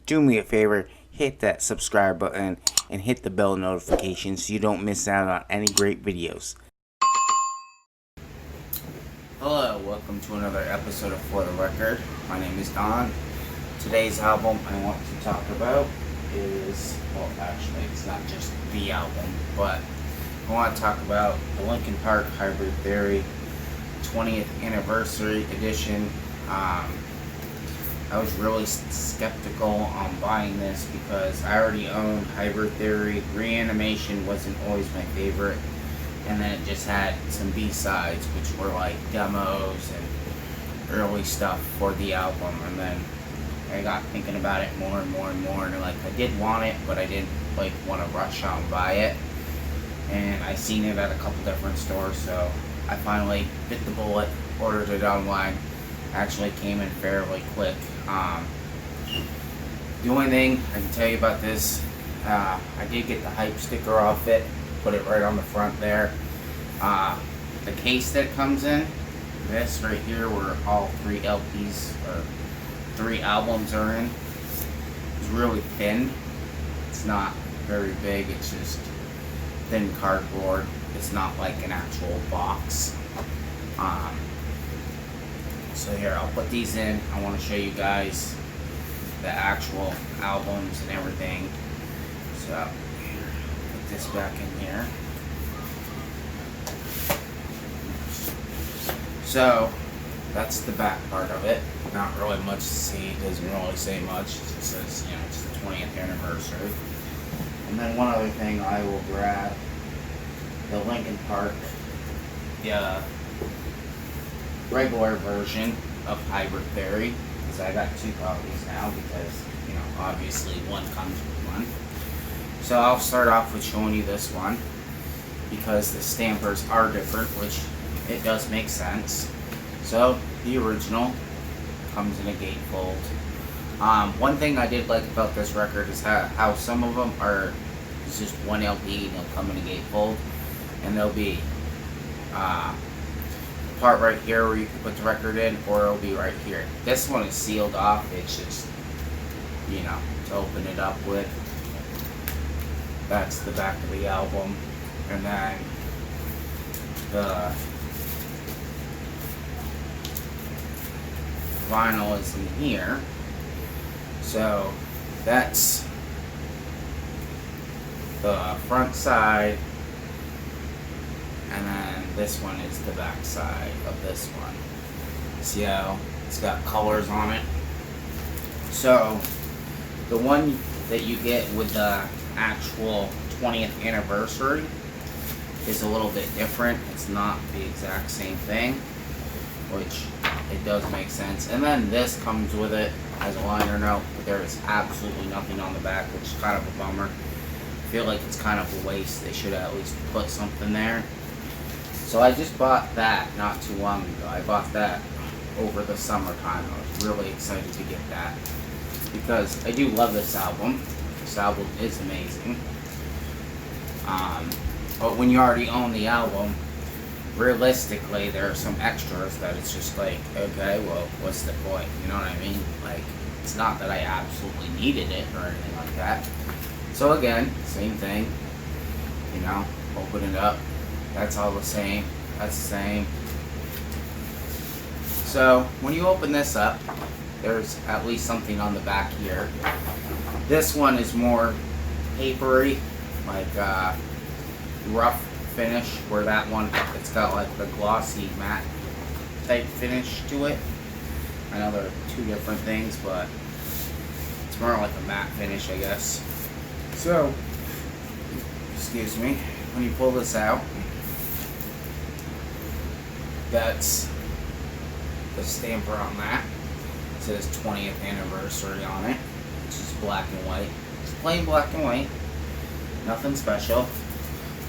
do me a favor, hit that subscribe button and hit the bell notification so you don't miss out on any great videos. Hello, welcome to another episode of For the Record. My name is Don. Today's album I want to talk about is, well, actually it's not just the album, but I want to talk about the Linkin Park Hybrid Theory 20th Anniversary Edition. I was really skeptical on buying this because I already owned Hybrid Theory. Reanimation wasn't always my favorite, and then it just had some B-sides, which were like demos and early stuff for the album. And then I got thinking about it more and more and more, and like I did want it, but I didn't like want to rush out and buy it. And I seen it at a couple different stores, so I finally bit the bullet, ordered it online. Actually came in fairly quick. The only thing I can tell you about this, I did get the hype sticker off it, put it right on the front there. The case that comes in, this right here, where all 3 LPs or 3 albums are in, is really thin. It's not very big, it's just thin cardboard. It's not like an actual box. So here, I'll put these in. I want to show you guys the actual albums and everything. So here, put this back in here. So that's the back part of it. Not really much to see. It doesn't really say much. It just says, you know, it's the 20th anniversary. And then one other thing, I will grab the Linkin Park regular version of Hybrid Theory, because I got 2 copies now, because, you know, obviously one comes with one. So I'll start off with showing you this one, because the stampers are different, which it does make sense. So the original comes in a gatefold. One thing I did like about this record is how some of them are just one LP and they'll come in a gatefold, and there'll be part right here where you can put the record in, or it'll be right here. This one is sealed off. It's just, you know, to open it up with. That's the back of the album. And then the vinyl is in here. So that's the front side, and then this one is the back side of this one. See how it's got colors on it? So the one that you get with the actual 20th anniversary is a little bit different. It's not the exact same thing, which it does make sense. And then this comes with it as a liner note, but there is absolutely nothing on the back, which is kind of a bummer. I feel like it's kind of a waste. They should at least put something there. So I just bought that not too long ago. I bought that over the summertime. I was really excited to get that because I do love this album. This album is amazing. But when you already own the album, realistically, there are some extras that it's just like, okay, well, what's the point? You know what I mean? Like, it's not that I absolutely needed it or anything like that. So again, same thing. You know, open it up. That's all the same. That's the same. So when you open this up, there's at least something on the back here. This one is more papery, like rough finish, where that one, it's got like the glossy matte type finish to it. I know there are 2 different things, but it's more like a matte finish, I guess. So, excuse me, when you pull this out, that's the stamper on that. It says 20th anniversary on it, which is black and white. It's plain black and white, nothing special.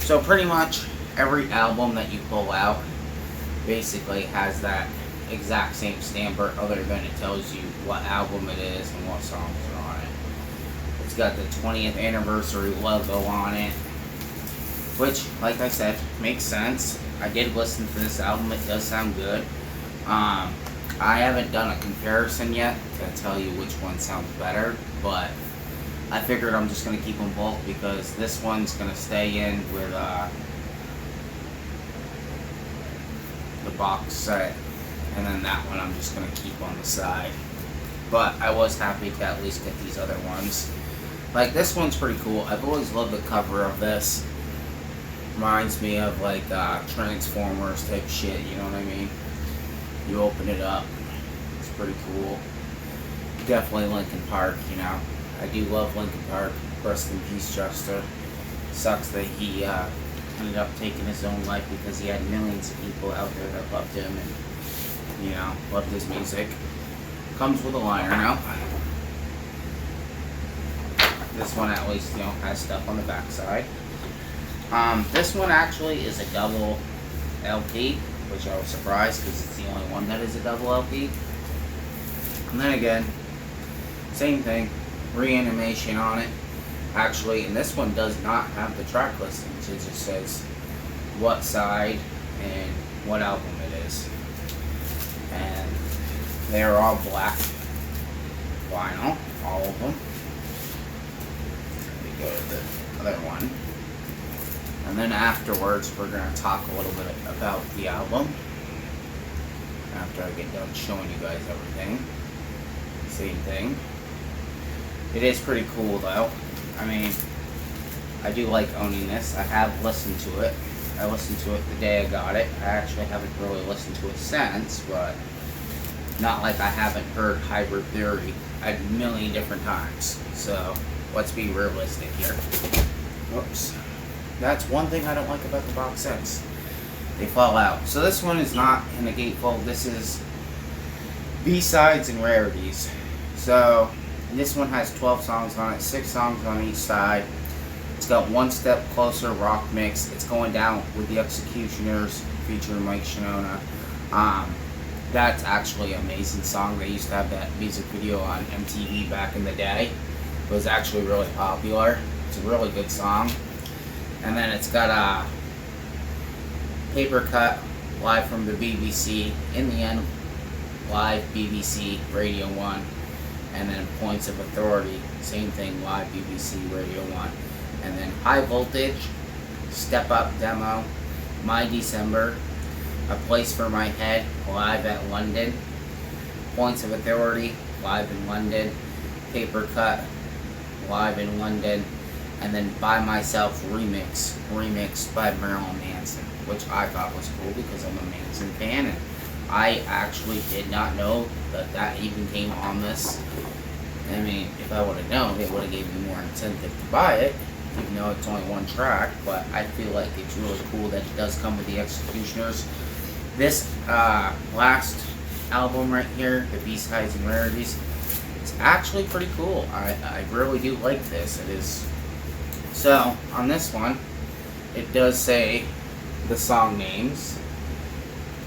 So pretty much every album that you pull out basically has that exact same stamper, other than it tells you what album it is and what songs are on it. It's got the 20th anniversary logo on it, which, like I said, makes sense. I did listen to this album. It does sound good. I haven't done a comparison yet to tell you which one sounds better, but I figured I'm just going to keep them both because this one's going to stay in with the box set, and then that one I'm just going to keep on the side. But I was happy to at least get these other ones. Like, this one's pretty cool. I've always loved the cover of this. Reminds me of like Transformers type shit, you know what I mean? You open it up, it's pretty cool. Definitely Linkin Park, you know. I do love Linkin Park. Rest in peace, Chester. Sucks that he ended up taking his own life because he had millions of people out there that loved him and, you know, loved his music. Comes with a liner now. This one at least, you know, has stuff on the backside. This one actually is a double LP, which I was surprised because it's the only one that is a double LP. And then again, same thing, reanimation on it. Actually, and this one does not have the track listings. It just says what side and what album it is. And they're all black vinyl, all of them. Let me go to the other one. And then afterwards, we're going to talk a little bit about the album. After I get done showing you guys everything. Same thing. It is pretty cool though. I mean, I do like owning this. I have listened to it. I listened to it the day I got it. I actually haven't really listened to it since, but not like I haven't heard Hybrid Theory a million different times. So, let's be realistic here. Whoops. That's one thing I don't like about the box sets. They fall out. So this one is not in a gatefold. This is B-sides and rarities. So this one has 12 songs on it, 6 songs on each side. It's got One Step Closer rock mix. It's going down with the Executioners featuring Mike Shinoda. That's actually an amazing song. They used to have that music video on MTV back in the day. It was actually really popular. It's a really good song. And then it's got a paper cut live from the BBC. In the end, live BBC Radio 1. And then Points of Authority, same thing, live BBC Radio 1. And then High Voltage, Step Up Demo, My December, A Place for My Head, live at London. Points of Authority, live in London. Paper Cut, live in London. And then By Myself remixed by Marilyn Manson, which I thought was cool because I'm a Manson fan, and I actually did not know that that even came on this. I mean, if I would have known, it would have gave me more incentive to buy it, even though it's only one track, but I feel like it's really cool that it does come with the Executioners. This last album right here, the B-sides and rarities, it's actually pretty cool. I really do like this. It is. So, on this one, it does say the song names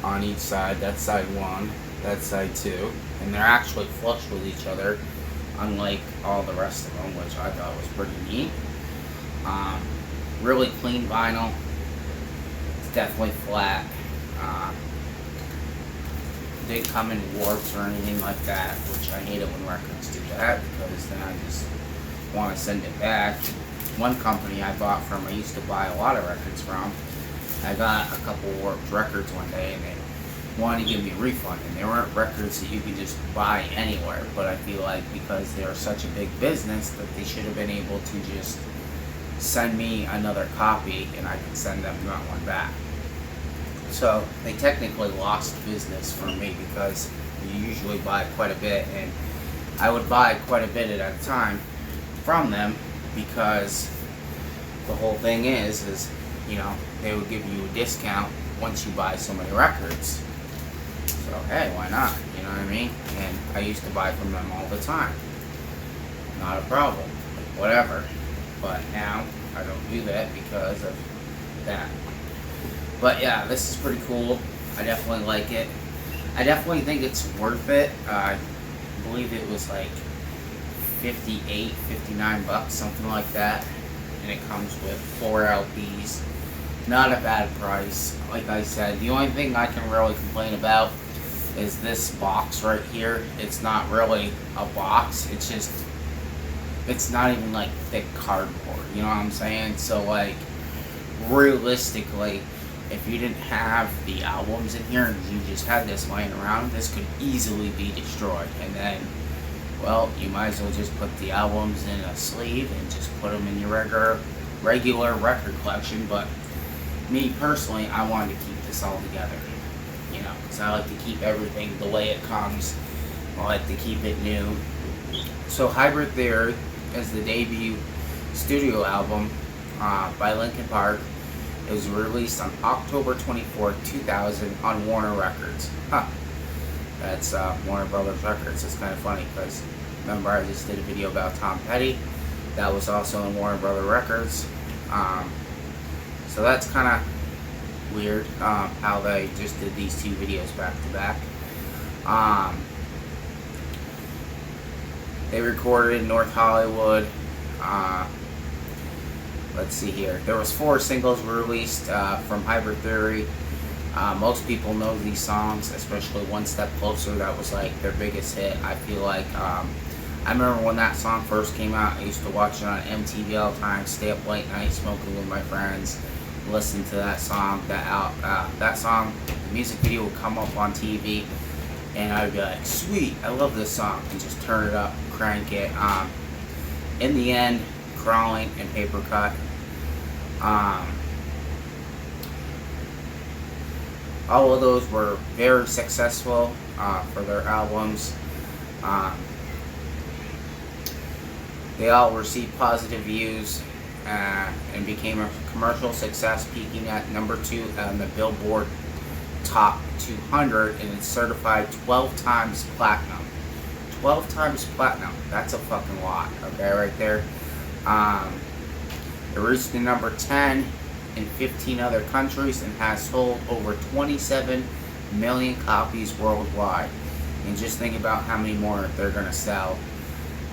on each side. That's side 1, that's side 2, and they're actually flush with each other, unlike all the rest of them, which I thought was pretty neat. Really clean vinyl. It's definitely flat. Didn't come in warps or anything like that, which I hate it when records do that, because then I just want to send it back. One company I bought from, I used to buy a lot of records from, I got a couple warped records one day, and they wanted to give me a refund, and they weren't records that you could just buy anywhere, but I feel like because they're such a big business that they should have been able to just send me another copy and I could send them that one back. So they technically lost business from me because you usually buy quite a bit, and I would buy quite a bit at a time from them because the whole thing is, you know, they would give you a discount once you buy so many records. So, hey, why not? You know what I mean? And I used to buy from them all the time. Not a problem. Whatever. But now, I don't do that because of that. But yeah, this is pretty cool. I definitely like it. I definitely think it's worth it. I believe it was like 58, 59 bucks, something like that. And it comes with 4 LPs. Not a bad price. Like I said, the only thing I can really complain about is this box right here. It's not really a box. It's not even like thick cardboard. You know what I'm saying? So like, realistically, if you didn't have the albums in here and you just had this lying around, this could easily be destroyed. And then, well, you might as well just put the albums in a sleeve and just put them in your regular record collection. But me personally, I wanted to keep this all together, you know, because I like to keep everything the way it comes. I like to keep it new. So Hybrid Theory is the debut studio album by Linkin Park. It was released on October 24th, 2000 on Warner Records. That's Warner Brothers Records. It's kind of funny because, remember, I just did a video about Tom Petty. That was also on Warner Brothers Records. So that's kind of weird how they just did these two videos back to back. They recorded in North Hollywood. Let's see here. There was 4 singles released from Hybrid Theory. Most people know these songs, especially One Step Closer. That was like their biggest hit. I feel like I remember when that song first came out. I used to watch it on MTV all the time, stay up late night smoking with my friends, listen to that song. That song, the music video would come up on TV, and I'd be like, "Sweet, I love this song," and just turn it up, crank it. In the end, Crawling and Paper Cut. All of those were very successful for their albums. They all received positive views and became a commercial success, peaking at number 2 on the Billboard Top 200, and it's certified 12 times platinum. 12 times platinum. That's a fucking lot. Okay, right there. It reached the number 10 in 15 other countries and has sold over 27 million copies worldwide. And just think about how many more they're going to sell.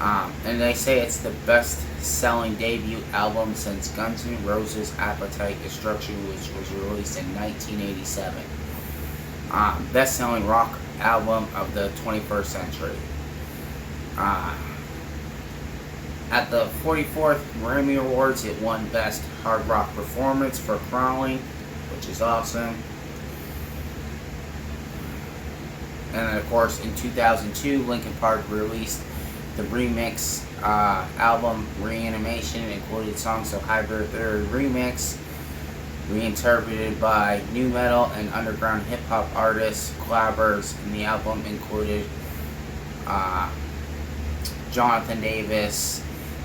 And they say it's the best-selling debut album since Guns N' Roses' Appetite Destruction, which was released in 1987. Best-selling rock album of the 21st century. At the 44th Grammy Awards, it won Best Hard Rock Performance for Crawling, which is awesome. And then, of course, in 2002, Linkin Park released the remix album Reanimation. It included songs of Hybrid Theory Remix, reinterpreted by new metal and underground hip-hop artists, collabors, and the album included Jonathan Davis,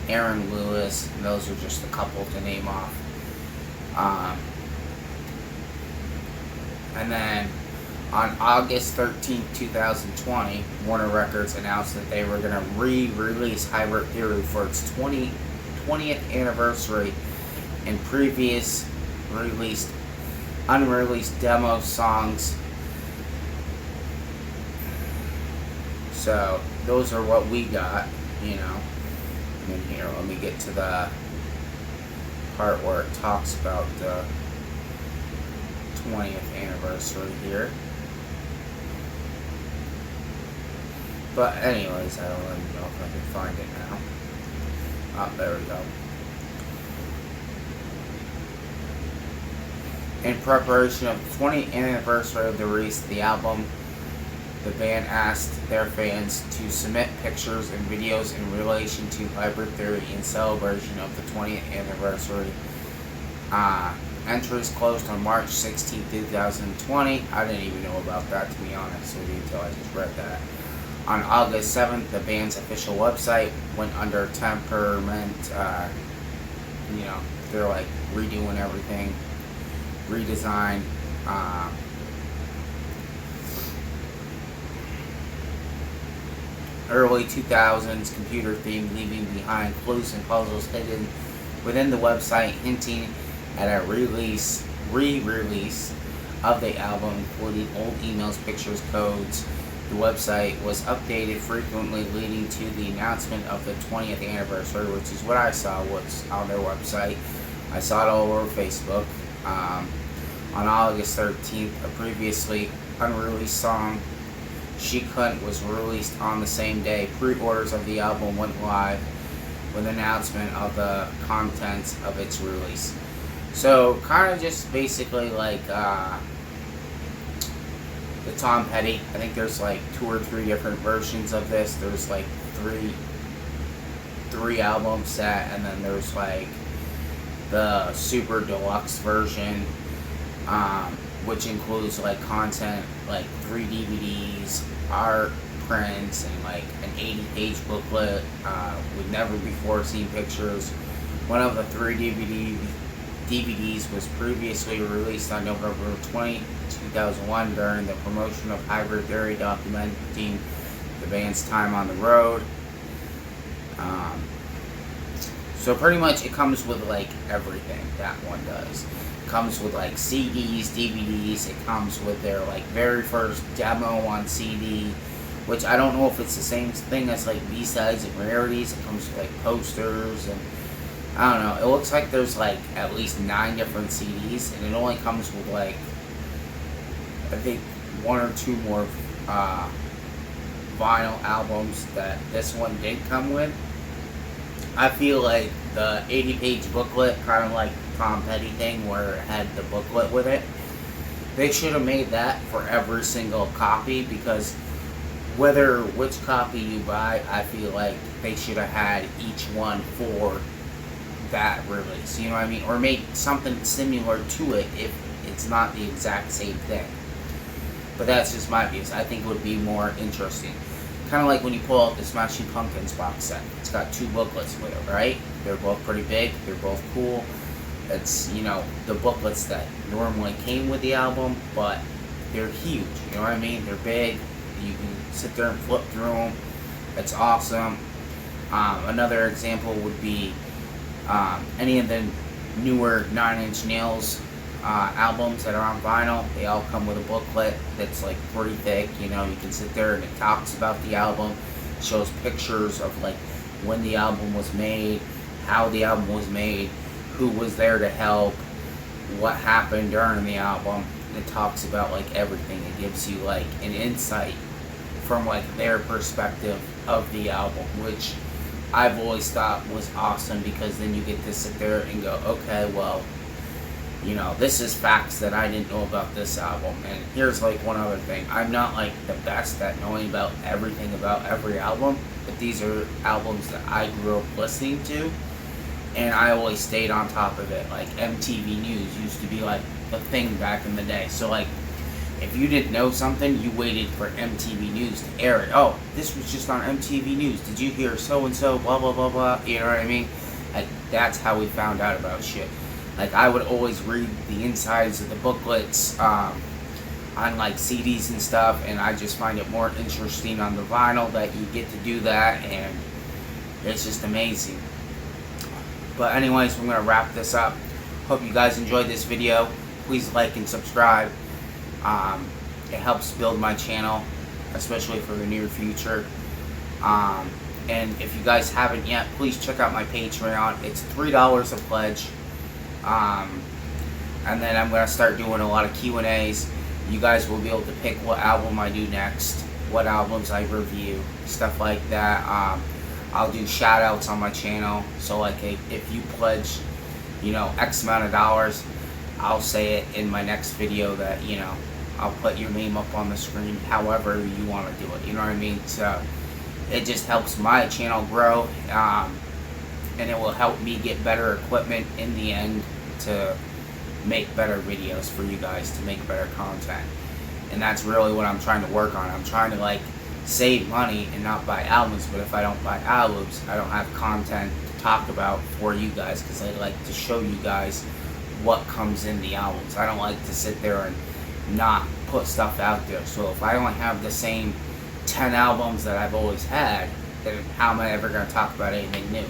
Aaron Lewis, and those are just a couple to name off. And then on August 13, 2020, Warner Records announced that they were going to re-release Hybrid Theory for its 20th anniversary, and previous unreleased demo songs. So those are what we got, you know. And here, let me get to the part where it talks about the 20th anniversary here. But anyways, I don't even know if I can find it now. Oh, there we go. In preparation of the 20th anniversary of the release of the album, the band asked their fans to submit pictures and videos in relation to Hybrid Theory in celebration of the 20th anniversary. Entries closed on March 16, 2020. I didn't even know about that, to be honest with you, until I just read that. On August 7th, the band's official website went under temperament. You know, they're like redoing everything, redesign. Early 2000s computer theme, leaving behind clues and puzzles hidden within the website, hinting at a re-release of the album, including old emails, pictures, codes. The website was updated frequently, leading to the announcement of the 20th anniversary, which is what I saw was on their website. I saw it all over Facebook. On August 13th, a previously unreleased song She Couldn't was released on the same day. Pre-orders of the album went live with an announcement of the contents of its release. So, kind of just basically like the Tom Petty. I think there's like 2 or 3 different versions of this. There's like three album set, and then there's like the super deluxe version, which includes like content like 3 DVDs, art, prints, and like an 80-page booklet with never before seen pictures. One of the 3 DVDs was previously released on November 20, 2001 during the promotion of Hybrid Theory, documenting the band's time on the road. So pretty much it comes with like everything that one does. It comes with like CDs, DVDs, it comes with their like very first demo on CD, which I don't know if it's the same thing as like B-sides and rarities. It comes with like posters, and I don't know, it looks like there's like at least 9 different CDs, and it only comes with like, I think 1 or 2 more vinyl albums that this one did come with. I feel like the 80-page booklet, kind of like the Tom Petty thing where it had the booklet with it, they should have made that for every single copy, because which copy you buy, I feel like they should have had each one for that release, you know what I mean? Or made something similar to it if it's not the exact same thing. But that's just my views. I think it would be more interesting. Kind of like when you pull out the Smashing Pumpkins box set. It's got 2 booklets with it, right? They're both pretty big. They're both cool. It's, you know, the booklets that normally came with the album, but they're huge. You know what I mean? They're big. You can sit there and flip through them. It's awesome. Another example would be any of the newer 9 Inch Nails albums that are on vinyl. They all come with a booklet that's like pretty thick. You know, you can sit there and it talks about the album, shows pictures of like when the album was made, how the album was made, who was there to help, what happened during the album. It talks about like everything. It gives you like an insight from like their perspective of the album, which I've always thought was awesome, because then you get to sit there and go, okay, well, you know, this is facts that I didn't know about this album. And here's like one other thing. I'm not like the best at knowing about everything about every album, but these are albums that I grew up listening to, and I always stayed on top of it. Like MTV News used to be like the thing back in the day. So like, if you didn't know something, you waited for MTV News to air it. Oh, this was just on MTV News. Did you hear so-and-so, blah, blah, blah, blah. You know what I mean? Like, that's how we found out about shit. Like, I would always read the insides of the booklets on, like, CDs and stuff, and I just find it more interesting on the vinyl that you get to do that, and it's just amazing. But anyways, we're going to wrap this up. Hope you guys enjoyed this video. Please like and subscribe. It helps build my channel, especially for the near future. And if you guys haven't yet, please check out my Patreon. It's $3 a pledge. And then I'm going to start doing a lot of Q&As. You guys will be able to pick what album I do next, what albums I review, stuff like that. I'll do shout outs on my channel. So like if you pledge, you know, X amount of dollars, I'll say it in my next video that, you know, I'll put your name up on the screen however you want to do it. You know what I mean? So it just helps my channel grow. And it will help me get better equipment in the end to make better videos for you guys, to make better content. And that's really what I'm trying to work on. I'm trying to like save money and not buy albums, but if I don't buy albums, I don't have content to talk about for you guys, because I like to show you guys what comes in the albums. I don't like to sit there and not put stuff out there. So if I only have the same 10 albums that I've always had, then how am I ever going to talk about anything new?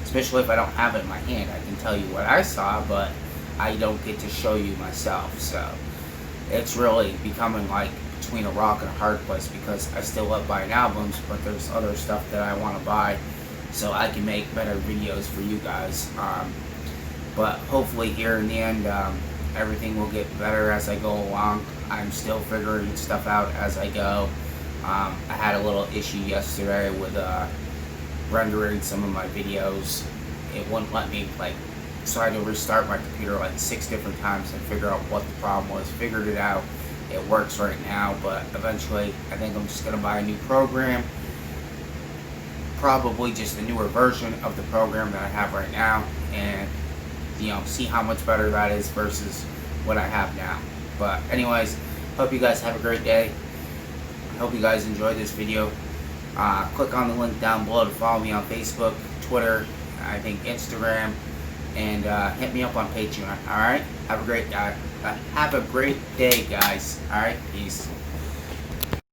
Especially if I don't have it in my hand. I can tell you what I saw, but I don't get to show you myself. So it's really becoming like between a rock and a hard place, because I still love buying albums, but there's other stuff that I want to buy so I can make better videos for you guys. But hopefully here in the end, everything will get better as I go along. I'm still figuring stuff out as I go. I had a little issue yesterday with rendering some of my videos. It wouldn't let me, so I had to restart my computer 6 different times and figure out what the problem was. Figured it out. It works right now, but eventually I think I'm just going to buy a new program. Probably just a newer version of the program that I have right now, and see how much better that is versus what I have now. But anyways, hope you guys have a great day. I hope you guys enjoyed this video. Click on the link down below to follow me on Facebook, Twitter, I think Instagram, and hit me up on Patreon. Alright? Have a great day, guys. Alright? Peace.